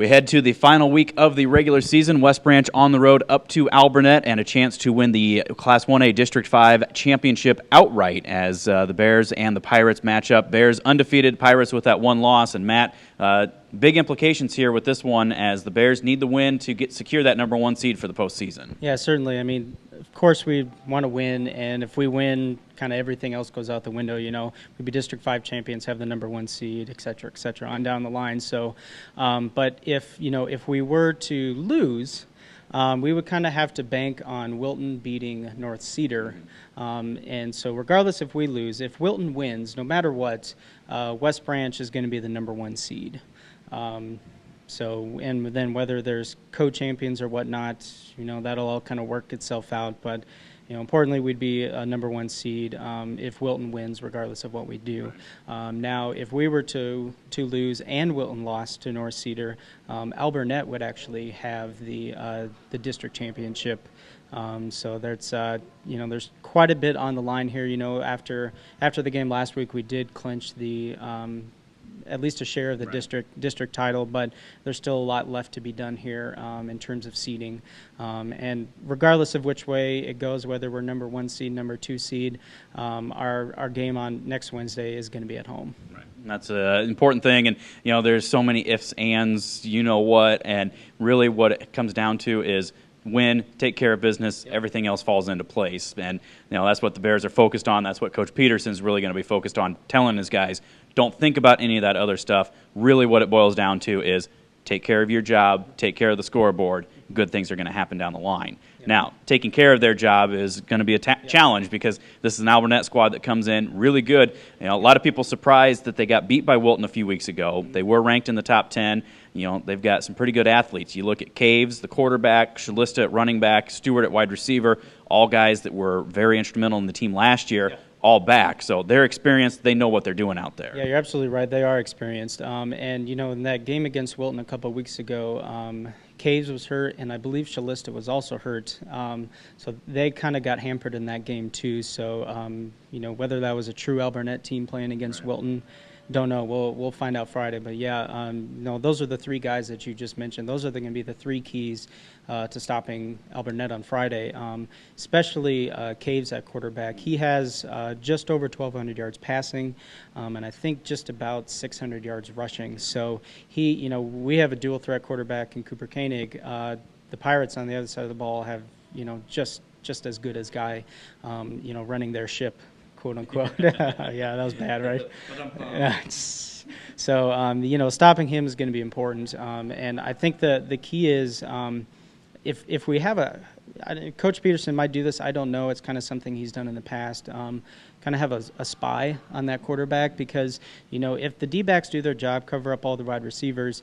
We head to the final week of the regular season. West Branch on the road up to Alburnett, and a chance to win the Class 1A District 5 championship outright as the Bears and the Pirates match up. Bears undefeated, Pirates with that one loss. And Matt, big implications here with this one as the Bears need the win to secure that #1 seed for the postseason. Yeah, certainly. I mean, of course we want to win, and if we win, kind of everything else goes out the window. You know, we'd be District 5 champions, have the #1 seed, et cetera, on down the line. So, but if we were to lose, we would kind of have to bank on Wilton beating North Cedar. And so regardless if we lose, if Wilton wins, no matter what, West Branch is going to be the #1 seed. So, and then whether there's co-champions or whatnot, that'll all kind of work itself out. But, importantly, we'd be a #1 seed if Wilton wins, regardless of what we do. Now, if we were to lose and Wilton lost to North Cedar, Alburnett would actually have the district championship. So there's quite a bit on the line here. After the game last week, we did clinch the at least a share of the district title, but there's still a lot left to be done here in terms of seeding. And regardless of which way it goes, whether we're #1 seed, #2 seed, our game on next Wednesday is going to be at home. Right. And that's an important thing, and there's so many ifs, ands, and really what it comes down to is win, take care of business, everything else falls into place. And that's what the Bears are focused on. That's what Coach Peterson's really going to be focused on, telling his guys, don't think about any of that other stuff. Really what it boils down to is take care of your job, take care of the scoreboard. Good things are going to happen down the line. Yeah. Now, taking care of their job is going to be a challenge because this is an Alburnett squad that comes in really good. A lot of people surprised that they got beat by Wilton a few weeks ago. They were ranked in the top 10. They've got some pretty good athletes. You look at Caves, the quarterback, Shalista at running back, Stewart at wide receiver, all guys that were very instrumental in the team last year. Yeah. All back. So they're experienced. They know what they're doing out there. Yeah, you're absolutely right. They are experienced. And, in that game against Wilton a couple of weeks ago, Caves was hurt, and I believe Shalista was also hurt. So they kind of got hampered in that game too. So, whether that was a true Alburnett team playing against Wilton, don't know. We'll find out Friday. But, yeah, those are the three guys that you just mentioned. Those are going to be the three keys to stopping Alburnett on Friday, especially Caves at quarterback. He has just over 1,200 yards passing, and I think just about 600 yards rushing. So we have a dual threat quarterback in Cooper Koenig. The Pirates on the other side of the ball have, just as good as Guy, running their ship, quote unquote. Yeah, that was bad, right? Yeah. So stopping him is going to be important, and I think the key is. If we have Coach Peterson might do this, I don't know. It's kind of something he's done in the past. Kind of have a spy on that quarterback because, if the D-backs do their job, cover up all the wide receivers,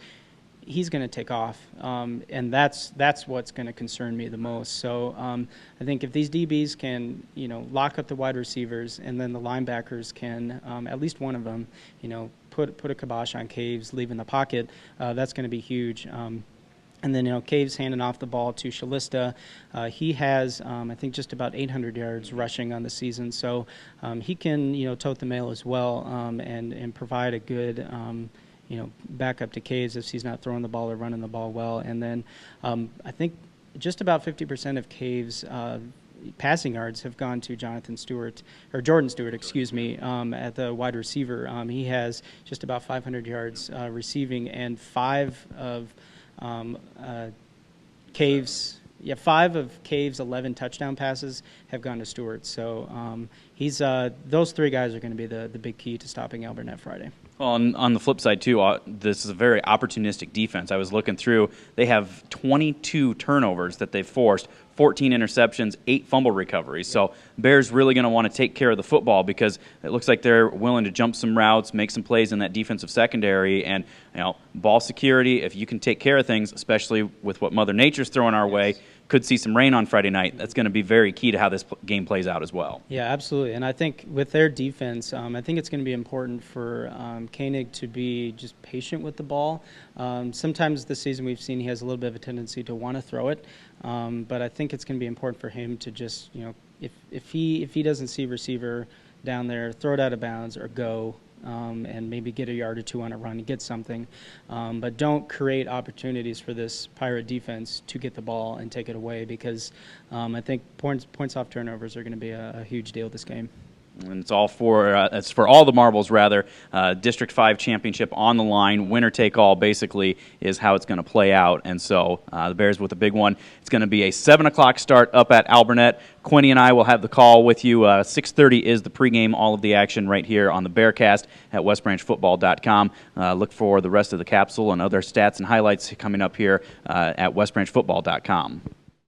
he's going to take off. And that's what's going to concern me the most. So I think if these DBs can, lock up the wide receivers and then the linebackers can, at least one of them, put a kibosh on Caves, leave in the pocket, that's going to be huge. And then, Caves handing off the ball to Shalista. He has, I think, just about 800 yards rushing on the season. So he can, tote the mail as well and provide a good, backup to Caves if he's not throwing the ball or running the ball well. And then I think just about 50% of Caves' passing yards have gone to Jordan Stewart, excuse me, at the wide receiver. He has just about 500 yards receiving, and five of Caves' 11 touchdown passes have gone to Stewart. So he's those three guys are going to be the big key to stopping Alburnett Friday. Well, on the flip side, too, this is a very opportunistic defense. I was looking through. They have 22 turnovers that they've forced, 14 interceptions, 8 fumble recoveries. So Bears really going to want to take care of the football because it looks like they're willing to jump some routes, make some plays in that defensive secondary, and ball security. If you can take care of things, especially with what Mother Nature's throwing our way, could see some rain on Friday night. That's going to be very key to how this game plays out as well. Yeah, absolutely. And I think with their defense, I think it's going to be important for Koenig to be just patient with the ball. Sometimes this season we've seen he has a little bit of a tendency to want to throw it, but I think it's going to be important for him to just, if he doesn't see receiver down there, throw it out of bounds or go, and maybe get a yard or two on a run and get something. But don't create opportunities for this Pirate defense to get the ball and take it away, because I think points off turnovers are going to be a huge deal this game. And it's for all the marbles, rather. District 5 championship on the line. Winner take all, basically, is how it's going to play out. And so the Bears with a big one. It's going to be a 7 o'clock start up at Alburnett. Quinny and I will have the call with you. 6:30 is the pregame, all of the action right here on the Bearcast at westbranchfootball.com. Look for the rest of the capsule and other stats and highlights coming up here at westbranchfootball.com.